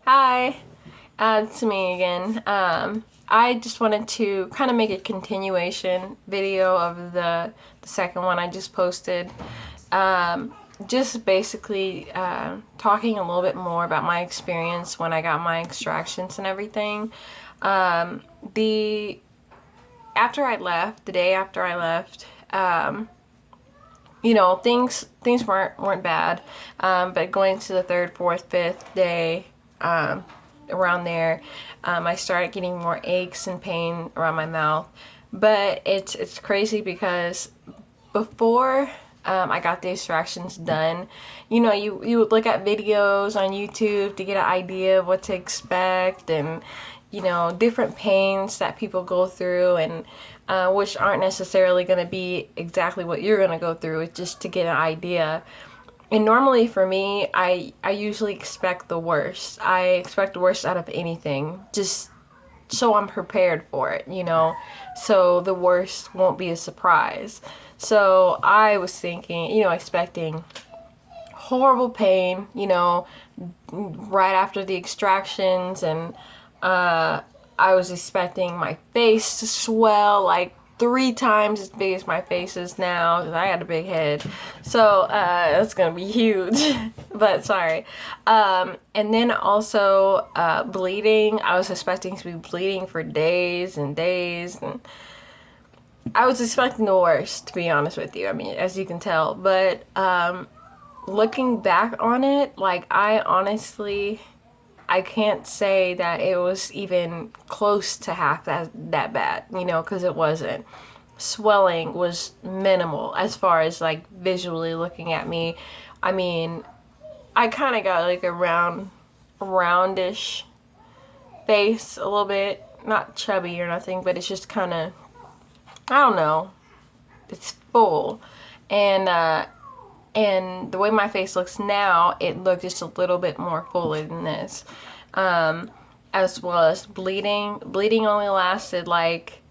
Hi, it's me again. I just wanted to kind of make a continuation video of the second one I just posted. Just basically talking a little bit more about my experience when I got my extractions and everything. The after I left, the day after I left, things weren't bad, but going to the third, fourth, fifth day, around there, I started getting more aches and pain around my mouth. But it's crazy because before I got the extractions done, you would look at videos on YouTube to get an idea of what to expect, and different pains that people go through, and which aren't necessarily going to be exactly what you're going to go through. It's just to get an idea. And normally for me, I usually expect the worst. I expect the worst out of anything, just so I'm prepared for it, so the worst won't be a surprise. So I was thinking, expecting horrible pain, right after the extractions, and I was expecting my face to swell like 3 times as big as my face is now, because I got a big head. So that's gonna be huge. But sorry. And then also bleeding. I was expecting to be bleeding for days and days, and I was expecting the worst, to be honest with you. I mean, as you can tell. But looking back on it, like, I can't say that it was even close to half that bad, because it wasn't. Swelling was minimal as far as like visually looking at me. I mean, I kind of got like a roundish face, a little bit, not chubby or nothing, but it's just kind of, I don't know, it's full. And the way my face looks now, it looked just a little bit more fuller than this. As well as bleeding. Bleeding only lasted like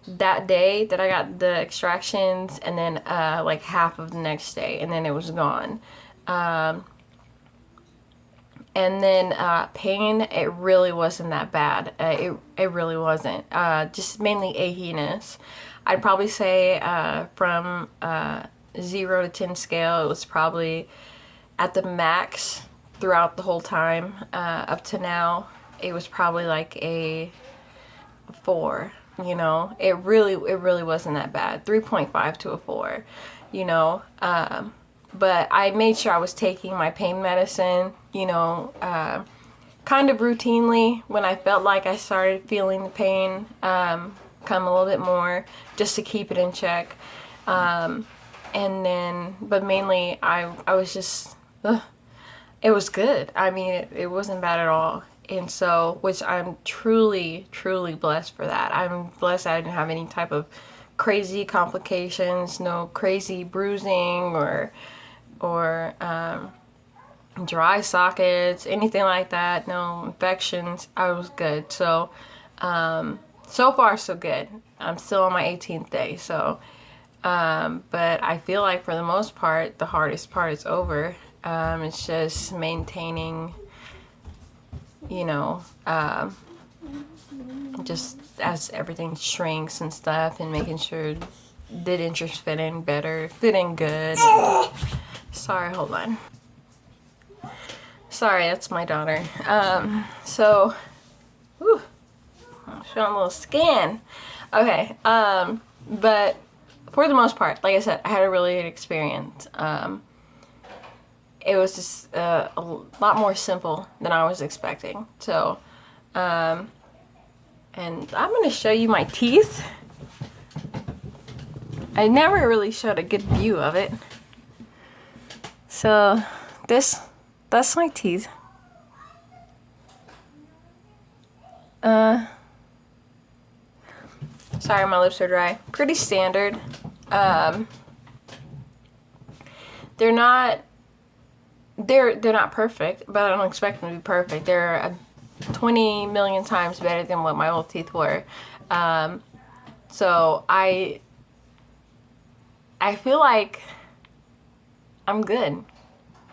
that day that I got the extractions, and then like half of the next day, and then it was gone. And then pain, it really wasn't that bad. It really wasn't. Just mainly achiness. I'd probably say from 0 to 10 scale, it was probably at the max throughout the whole time up to now. It was probably like a 4. It really wasn't that bad. 3.5 to a 4. But I made sure I was taking my pain medicine, kind of routinely when I felt like I started feeling the pain come a little bit more, just to keep it in check. And then, but mainly I was just, it was good. I mean, it wasn't bad at all. And so, which I'm truly, truly blessed for that. I'm blessed I didn't have any type of crazy complications, no crazy bruising or dry sockets, anything like that, no infections. I was good. So, so far so good. I'm still on my 18th day, so. But I feel like for the most part, the hardest part is over. It's just maintaining, just as everything shrinks and stuff, and making sure the dentures fit in better, fit in good. Sorry, hold on. Sorry, that's my daughter. So, whew, I'm showing a little skin. Okay, but for the most part, like I said, I had a really good experience. It was just a lot more simple than I was expecting. So, and I'm going to show you my teeth. I never really showed a good view of it. So, that's my teeth. Sorry, my lips are dry. Pretty standard. They're not perfect, but I don't expect them to be perfect. They're 20 million times better than what my old teeth were. So I feel like I'm good.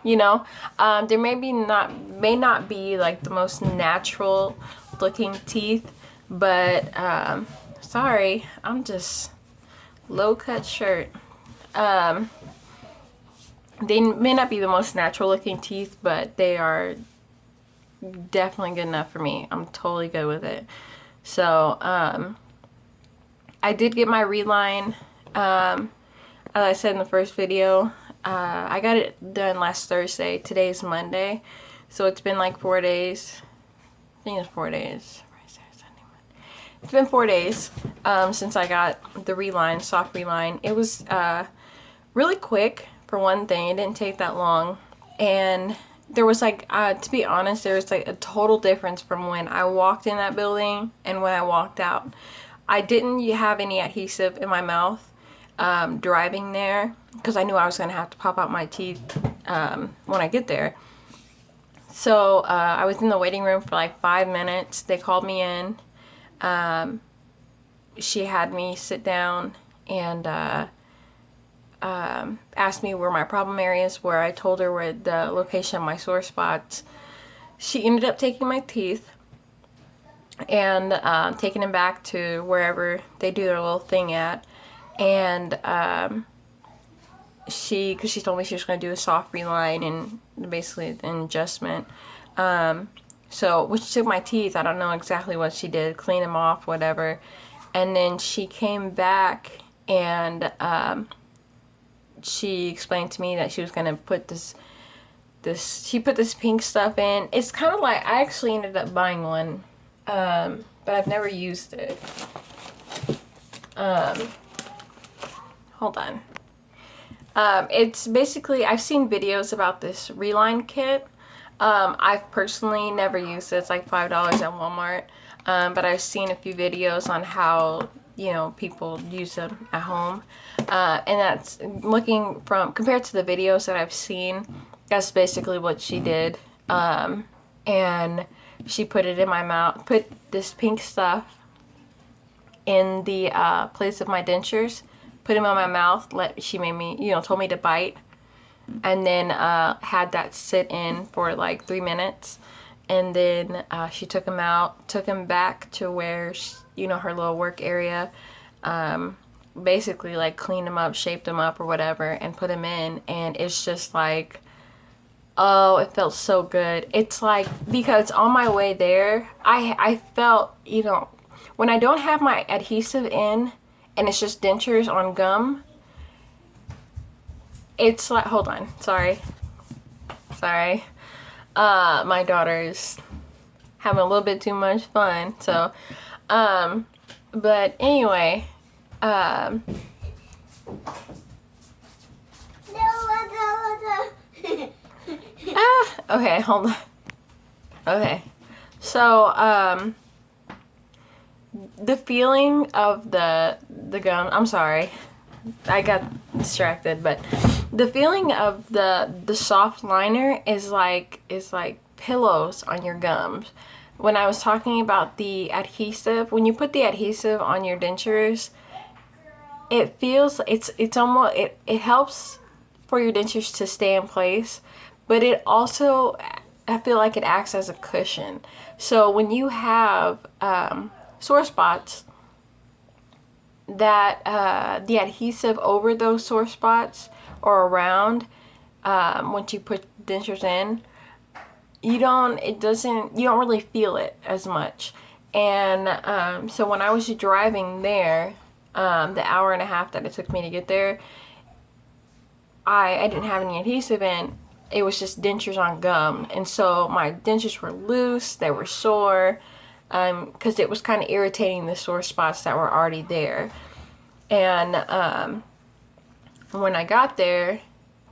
you know. There may not be like the most natural looking teeth, but sorry, I'm just low cut shirt. They may not be the most natural looking teeth, but they are definitely good enough for me. I'm totally good with it. So I did get my reline. As I said in the first video, I got it done last Thursday. Today's Monday, so it's been like 4 days. I think it's 4 days. It's been 4 days since I got the reline, soft reline. It was really quick, for one thing. It didn't take that long, and there was like, to be honest, there was like a total difference from when I walked in that building and when I walked out. I didn't have any adhesive in my mouth driving there, because I knew I was going to have to pop out my teeth when I get there. So I was in the waiting room for like 5 minutes. They called me in. She had me sit down and asked me where my problem areas were. I told her where the location of my sore spots. She ended up taking my teeth and taking them back to wherever they do their little thing at. And because she told me she was going to do a soft reline and basically an adjustment. So when she took my teeth, I don't know exactly what she did, clean them off, whatever. And then she came back and she explained to me that she was going to put she put this pink stuff in. It's kind of like, I actually ended up buying one, but I've never used it. Hold on. It's basically, I've seen videos about this reline kit. I've personally never used it. It's like $5 at Walmart. But I've seen a few videos on how, you know, people use them at home. And that's looking from, compared to the videos that I've seen, that's basically what she did. And she put it in my mouth, put this pink stuff in the place of my dentures, put them in my mouth, she made me, you know, told me to bite, and then had that sit in for like 3 minutes. And then she took them out, took them back to where, you know, her little work area, basically like cleaned them up, shaped them up or whatever, and put them in. And it's just like, oh, it felt so good. It's like, because on my way there, I felt, you know, when I don't have my adhesive in and it's just dentures on gum, it's like, hold on, sorry. My daughter is having a little bit too much fun, so, but anyway, okay, hold on. Okay, so, the feeling of the gum, I'm sorry, I got distracted, but the feeling of the soft liner is like pillows on your gums. When I was talking about the adhesive, when you put the adhesive on your dentures, it feels, it's almost, it helps for your dentures to stay in place, but it also, I feel like it acts as a cushion. So when you have sore spots, that the adhesive over those sore spots or around, once you put dentures in, you don't really feel it as much. And so when I was driving there, the hour and a half that it took me to get there, I didn't have any adhesive in. It was just dentures on gum, and so my dentures were loose, they were sore, because it was kind of irritating the sore spots that were already there. And when I got there,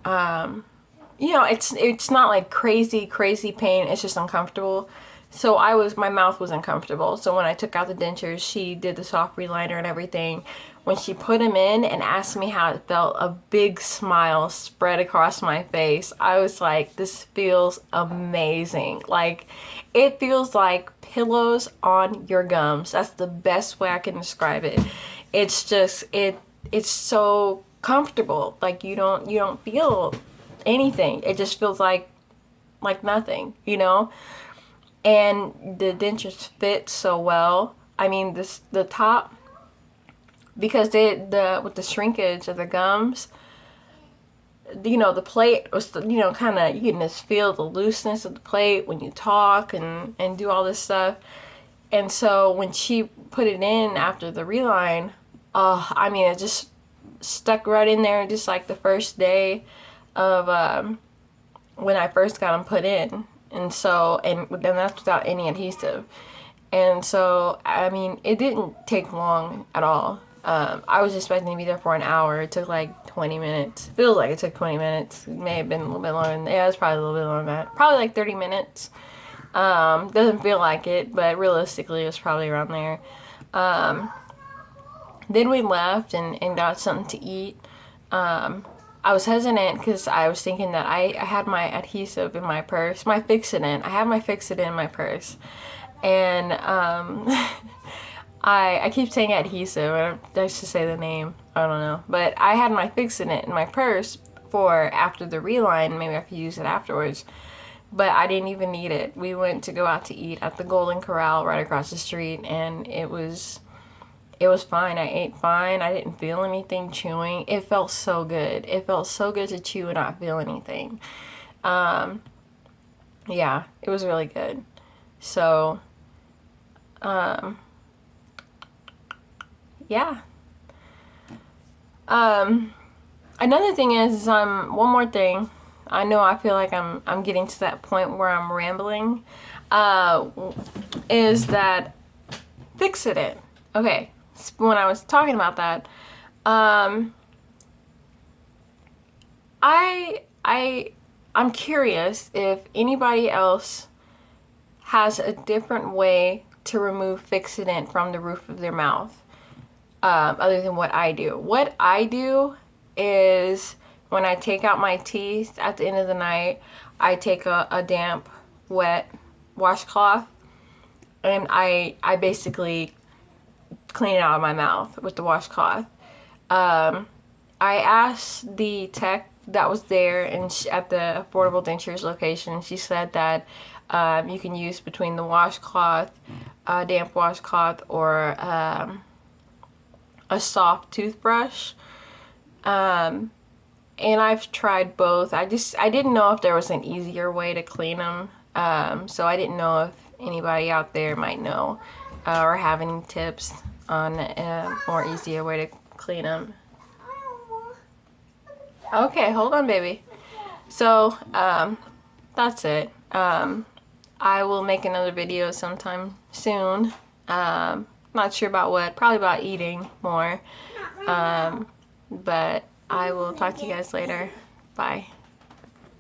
you know, it's not like crazy pain, it's just uncomfortable. So my mouth was uncomfortable. So when I took out the dentures, she did the soft reliner and everything. When she put them in and asked me how it felt, a big smile spread across my face. I was like, this feels amazing. Like, it feels like pillows on your gums. That's the best way I can describe it. It's just, it's so comfortable. Like, you don't feel anything. It just feels like nothing, you know? And the dentures fit so well. I mean, the top, because with the shrinkage of the gums, you know, the plate was, you know, kind of, you can just feel the looseness of the plate when you talk and do all this stuff. And so when she put it in after the reline, I mean, it just stuck right in there, just like the first day of when I first got them put in. And so, and then that's without any adhesive. And so, I mean, it didn't take long at all. I was expecting to be there for an hour. It took like 20 minutes. Feels like it took 20 minutes. It may have been a little bit longer than that. Yeah, it's probably a little bit longer than that. Probably like 30 minutes. Doesn't feel like it, but realistically, it was probably around there. Then we left and got something to eat. I was hesitant because I was thinking that I had my adhesive in my purse. My fixodent. I have my fixodent in my purse. And I keep saying adhesive. I should say the name. I don't know. But I had my fixodent in my purse for after the reline. Maybe I could use it afterwards. But I didn't even need it. We went to go out to eat at the Golden Corral right across the street, and it was fine. I ate fine. I didn't feel anything chewing. It felt so good. It felt so good to chew and not feel anything. Yeah, it was really good. So, yeah. Another thing is, one more thing. I know I feel like I'm getting to that point where I'm rambling. Is that fixodent? Okay, when I was talking about that, I'm curious if anybody else has a different way to remove fixodent from the roof of their mouth, other than what I do. What I do is, when I take out my teeth at the end of the night, I take a damp, wet washcloth, and I basically clean it out of my mouth with the washcloth. I asked the tech that was there at the Affordable Dentures location. She said that you can use between the washcloth, damp washcloth, or a soft toothbrush. And I've tried both. I didn't know if there was an easier way to clean them. So I didn't know if anybody out there might know or have any tips on a more easier way to clean them. Okay, hold on, baby. So, that's it. I will make another video sometime soon. Not sure about what. Probably about eating more. But I will talk to you guys later. Bye.